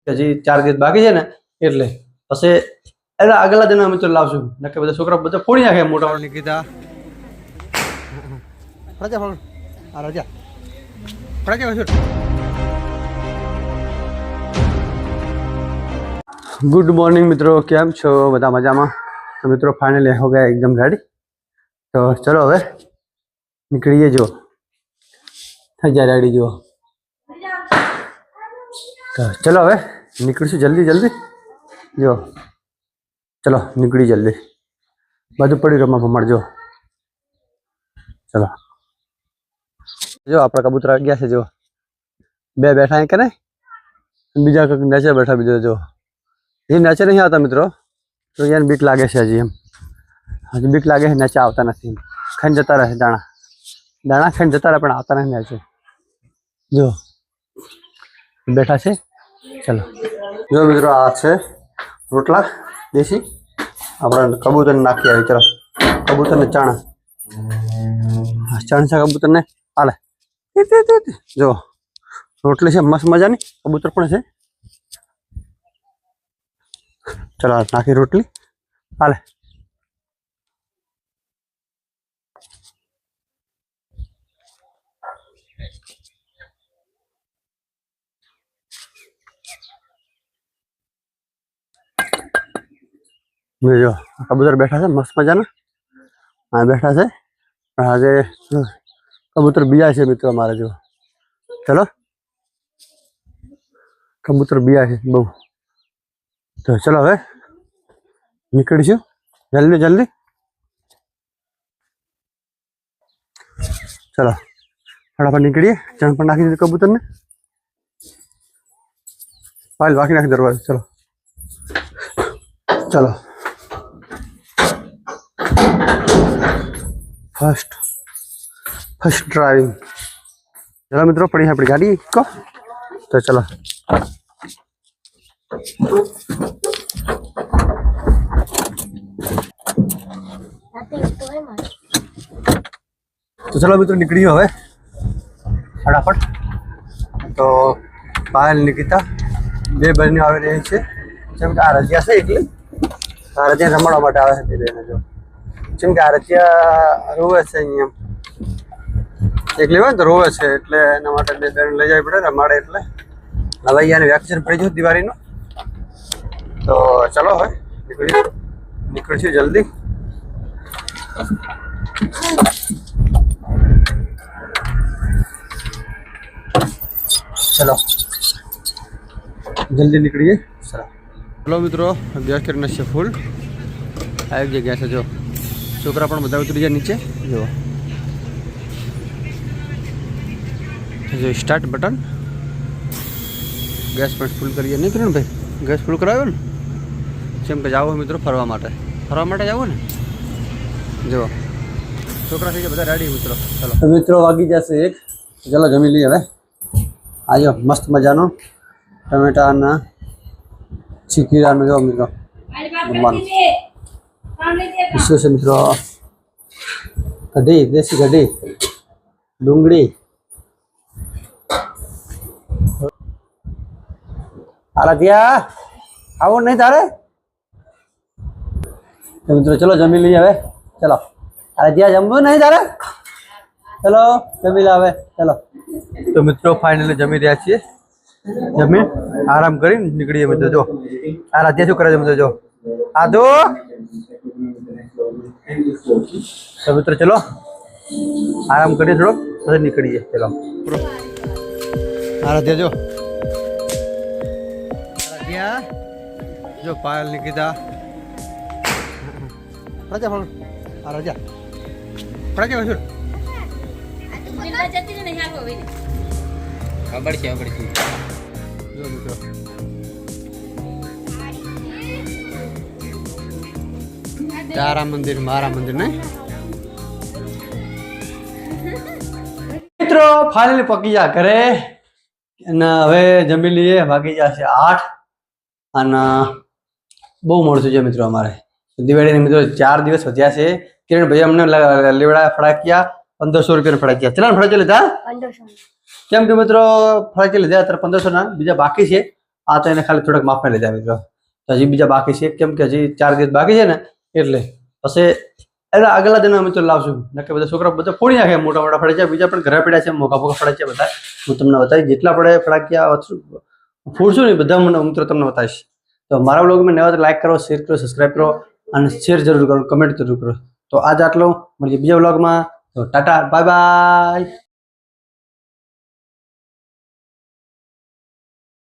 કે હજી 4 દિવસ બાકી છે ને એટલે પછી એટલે આગલા દિન અમે તો લાવશું નકે બધા છોકરા બધા ફોડી નાખે મોટા નિકિતા રાજા ફળ આ રાજા गुड मॉर्निंग मित्रों केम छो बता मजा में तो मित्रों फाइनली हो गया एकदम रेडी तो चलो हवे निकलिए जो થઈ જાય રેડી जो तो चलो हवे निकलશું जल्दी जल्दी जो चलो निकली जल्दी बाजू पड़ी रमा भमड़ जो चलो जो आपड़ा कबूतर आ गया से जो बे बैठा है के बीजा नीचे बैठा बीजो जो ये नीचे नहीं आता मित्रों तो यार बीक लागे से हजी हम हजी बीक लागे है नीचे आता नहीं खाई जता रहे दाणा दाणा खाई जता रहे पण आता नहीं नीचे जो बैठा से चलो जो मित्रों आ छे रोटला देसी अपना कबूतर ने नाखी आई चलो कबूतर ने चाणा चाण से कबूतर ने हाले जो रोटली से मस्त मजा नहीं कबूतर पण है चलो नाखी रोटली हाले जो कबूतर बैठा है मस्त मजा ना हाँ बैठा है आज कबूतर बिया है मित्रों हमारे जो चलो कबूतर बिया है बहु तो चलो हवे निकलशु जल्दी जल्दी चलो फटाफट निकलिए चण पर नाखी दीधुं कबूतर ने पायल बाकी नाखी दरवाजे चलो चलो फर्स्ट ड्राइविंग चलो मित्रों पड़ी है अपनी गाड़ी को तो चलो तो चलो मित्रों निकली हवे फटाफट तो पायल निकिता बे बहनों आवी रही है જેમ કે આ રજિયા છે એટલે આ રજિયા રમાડવા માટે આવે છે બેને જો જેમ કે આ રજિયા રોવે છે અહીંયા એકલી હોય ને તો રોવે છે એટલે એના માટે બે બેન લઈ જવી પડે રમાડે એટલે હવે અહીંયાને વેકેશન પડી ગયું દિવાળીનું તો ચલો હવે નીકળીશું જલ્દી चलो जल्दी निकलिए चलो मित्रों गैस करना से फूल आ गया गैस जो छोकरा पण बधा उतरी जाए नीचे जो जो स्टार्ट बटन गैस पर फूल करिए नहीं करो भाई गैस फूल करायो ने જેમ કે જાવ મિત્રો ફરવા માટે જાવ ને જો છોકરા થઈ ગયા બધા રેડી મિત્રો ચલો મિત્રો વાગી જશે એક ચલો જમી લઈએ હવે आयो मस्त मजानो टमेटा ना चिकीरा में जो मिलो इससे से मित्रों कढ़ी देसी कढ़ी डूंगरी आराध्या आओ नहीं तारे तो मित्रों चलो जमी लीजिए हवे चलो आराध्या जमबू नहीं तारे चलो जमी ला हवे चलो तो मित्रों फाइनली जमी रहा छे जमी आराम कर निकलिए मित्रों जो आराध्या शू करे मित्रों जो आदो तो मित्रों चलो आराम करिए थोड़ा फिर निकलिए चलो आराध्या जो आराध्या जो पायल निकिता राजा फल आराध्या राजा फल खबर क्या जो मित्रों तारा मंदिर मारा मंदिर नहीं मित्रों फाइनली पकी जा करे हवे जमी लिए भागी जाशे 8 અને બહુ મોડું થઈ જાય મિત્રો અમારે દિવાળીને મિત્રો 4 દિવસ વધ્યા છે કિરણ ભાઈ અમને લેવડા ફડાક્યા 1500 રૂપિયા ફડાક્યા ચલા ફડાક્યા લીધા 1500 કેમ કે મિત્રો ફડાક્યા લીધા અત્યારે 1500 ના બીજા બાકી છે આ તો એને ખાલી થોડાક માપને લીધા મિત્રો. તો હજી બીજા બાકી છે, કેમ કે હજી 4 દિવસ બાકી છે ને, એટલે પછી એના આગલા દિન મિત્રો લાવશું. નકે બધા છોકરા બધા ફોડી નાખે, મોટા મોટા ફડાક્યા. બીજા પણ ઘરે પડ્યા છે, મોટા મોટા ફડાક્યા બધા. હું તમને બતાવીશ, જેટલા પડે ફડાક્યા ફોડશું ને બધા મને મિત્રો તમને બતાવીશ. તો મારા બ્લોગમાં નવા તો લાઈક કરો, શેર કરો, સબસ્ક્રાઈબ કરો અને શેર જરૂર કરો, કમેન્ટ જરૂર કરો. તો આજ આટલો, મળીએ બીજા બ્લોગમાં. તો ટાટા, બાય બાય.